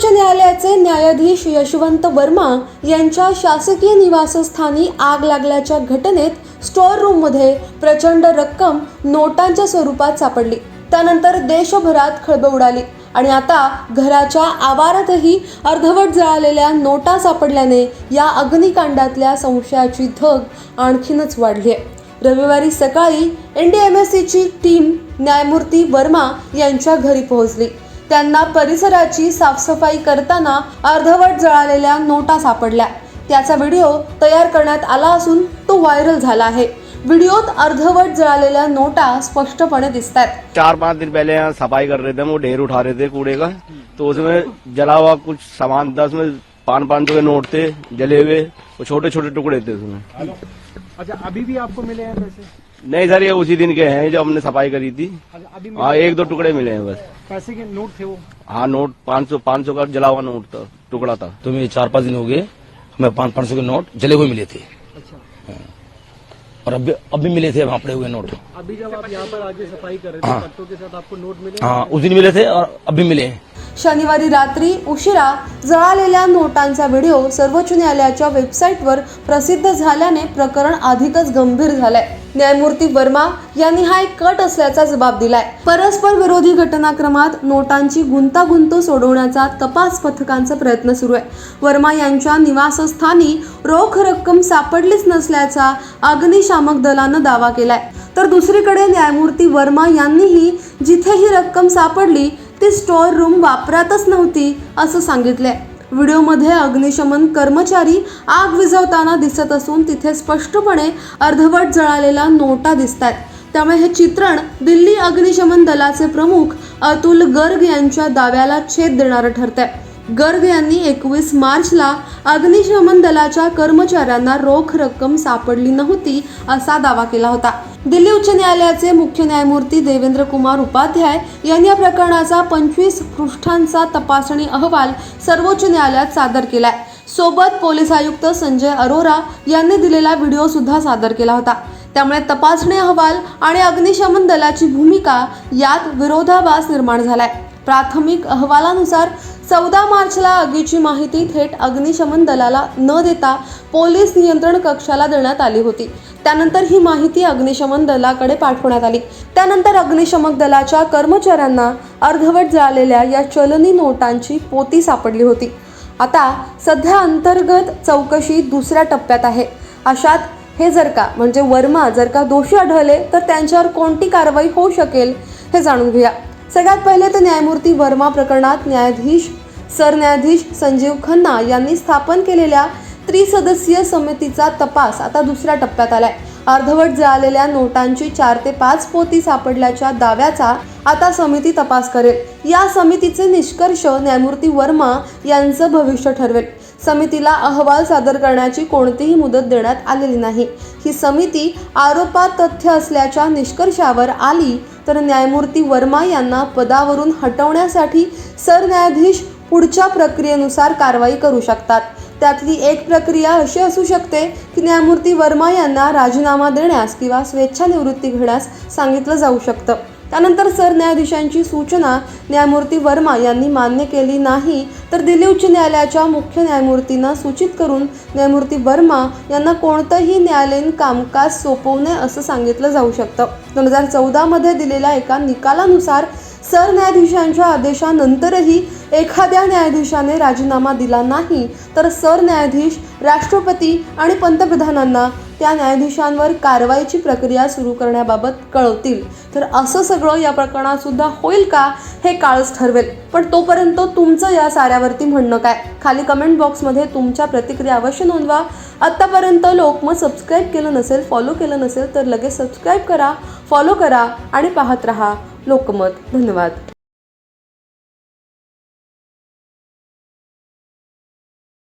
उच्च न्यायालयाचे न्यायाधीश यशवंत वर्मा यांच्या शासकीय निवासस्थानी आग लागल्याच्या घटनेत स्टोअर रूममध्ये प्रचंड रक्कम नोटांच्या स्वरूपात सापडली। त्यानंतर देशभरात खळबळ उडाली आणि आता घराच्या आवारातही अर्धवट जळालेल्या नोटा सापडल्याने या अग्निकांडातल्या संशयाची धग आणखीनच वाढली आहे। रविवारी सकाळी NDMSCची टीम न्यायमूर्ती वर्मा यांच्या घरी पोहोचली। त्यांना परिसराची साफसफाई करताना अर्धवट जळालेल्या नोटा सापडल्या। त्याचा व्हिडिओ तयार करण्यात आला असून तो व्हायरल झाला आहे। वीडियोत अर्धवट जळालेल्या नोटा स्पष्टपणे दिसतात। 4-5 दिन पहले यहाँ सफाई कर रहे थे, वो ढेर उठा रहे थे कूड़े का, तो उसमें जला हुआ कुछ सामान था। उसमें 500 के नोट थे जले हुए, वो छोटे छोटे टुकड़े थे उसमें। अच्छा, अभी भी आपको मिले हैं पैसे? नहीं सर, ये उसी दिन के हैं जो हमने सफाई करी थी। अभी हाँ, 1-2 टुकड़े मिले हैं बस। पैसे के नोट थे वो? हाँ, नोट 500 का जला हुआ नोट था, टुकड़ा था। तो मैं 4-5 दिन हो गए, हमें 500 के नोट जले हुए मिले थे। अच्छा, और अभी मिले थे वहाँ पड़े हुए नोट। अभी जब आप यहाँ पर आगे सफाई कर रहे थे कट्टों के साथ आपको नोट मिले? हाँ, उस दिन मिले थे और अभी मिले हैं। शनिवारी रात्री उशिरा जळालेल्या नोटांचा व्हिडिओ सर्वोच्च न्यायालयाच्या वेबसाईटवर प्रसिद्ध झाल्याने प्रकरण अधिकच गंभीर झालंय। न्यायमूर्ती वर्मा यांनी हा एक कट असल्याचा जबाब दिलाय। परस्पर विरोधी घटनाक्रमात नोटांची गुंतागुंत सोडवण्याचा तपास पथकांचा प्रयत्न सुरू आहे। वर्मा यांच्या निवासस्थानी रोख रक्कम सापडलीच नसल्याचा अग्निशामक दलानं दावा केलाय। तर दुसरीकडे न्यायमूर्ती वर्मा यांनीही जिथे ही रक्कम सापडली ती स्टोअर रूम वापरातच नव्हती असं सांगितलंय। व्हिडिओमध्ये अग्निशमन कर्मचारी आग विझवताना दिसत असून तिथे स्पष्टपणे अर्धवट जळालेल्या नोटा दिसतात। त्यामुळे हे चित्रण दिल्ली अग्निशमन दलाचे प्रमुख अतुल गर्ग यांच्या दाव्याला छेद देणारं ठरतंय। गर्ग यांनी 21 मार्चला अग्निशमन दलाच्या कर्मचाऱ्यांना रोख रक्कम सापडली नव्हती असा दावा केला होता। दिल्ली उच्च न्यायालयाचे मुख्य न्यायमूर्ती देवेंद्र कुमार उपाध्याय यांनी या प्रकरणाचा 25 पृष्ठांचा तपासणी अहवाल सर्वोच्च न्यायालयात सादर केलाय। सोबत पोलीस आयुक्त संजय अरोरा यांनी दिलेला व्हिडिओ सुद्धा सादर केला होता। त्यामुळे तपासणी अहवाल आणि अग्निशमन दलाची भूमिका यात विरोधाभास निर्माण झालाय। प्राथमिक अहवालानुसार 14 मार्चला आगीची माहिती थेट अग्निशमन दलाला न देता पोलीस नियंत्रण कक्षाला देण्यात आली होती। त्यानंतर ही माहिती अग्निशमन दलाकडे पाठवण्यात आली। त्यानंतर अग्निशमक दलाच्या कर्मचाऱ्यांना अर्धवट जळालेल्या या चलनी नोटांची पोती सापडली होती। आता सध्या अंतर्गत चौकशी दुसऱ्या टप्प्यात आहे। अशात हे म्हणजे वर्मा जर का दोषी आढळले तर त्यांच्यावर कोणती कारवाई होऊ शकेल हे जाणून घेऊया। सगळ्यात पहिले तर न्यायमूर्ती वर्मा प्रकरणात सरन्यायाधीश संजीव खन्ना यांनी स्थापन केलेल्या त्रिसदस्यीय समितीचा तपास आता दुसऱ्या टप्प्यात आलाय। अर्धवट जळालेल्या नोटांची 4 ते 5 पोती सापडल्याच्या दाव्याचा आता समिती तपास करेल। या समितीचे निष्कर्ष न्यायमूर्ती वर्मा यांचं भविष्य ठरवेल। समितीला अहवाल सादर करण्याची कोणतीही मुदत देण्यात आलेली नाही। ही समिती आरोपात तथ्य असल्याच्या निष्कर्षावर आली तर न्यायमूर्ती वर्मा यांना पदावरून हटवण्यासाठी सरन्यायाधीश पुढच्या प्रक्रियेनुसार कारवाई करू शकतात। त्यातली एक प्रक्रिया अशी असू शकते की न्यायमूर्ती वर्मा यांना राजीनामा देण्यास किंवा स्वेच्छानिवृत्ती घेण्यास सांगितलं जाऊ शकतं। त्यानंतर सरन्यायाधीशांची सूचना न्यायमूर्ती वर्मा यांनी मान्य केली नाही तर दिल्ली उच्च न्यायालयाच्या मुख्य न्यायमूर्तींना सूचित करून न्यायमूर्ती वर्मा यांना कोणतंही न्यायालयीन कामकाज सोपवू नये असं सांगितलं जाऊ शकतं। 2014 मध्ये दिलेल्या एका निकालानुसार सरन्यायाधीशांच्या आदेशानंतरही एखाद्या न्यायाधीशाने राजीनामा दिला नाही तर सरन्यायाधीश राष्ट्रपती आणि पंतप्रधानांना त्या न्यायाधीशांवर कारवाईची प्रक्रिया सुरू करण्याबाबत कळवतील। तर असं सगळं या प्रकरणात सुद्धा होईल का हे काळच ठरवेल। पण तोपर्यंत तुमचं या साऱ्यावरती म्हणणं काय? खाली कमेंट बॉक्समध्ये तुमच्या प्रतिक्रिया अवश्य नोंदवा। आत्तापर्यंत लोकमत सबस्क्राईब केलं नसेल, फॉलो केलं नसेल तर लगेच सबस्क्राईब करा, फॉलो करा आणि पाहत रहा लोकमत। धन्यवाद।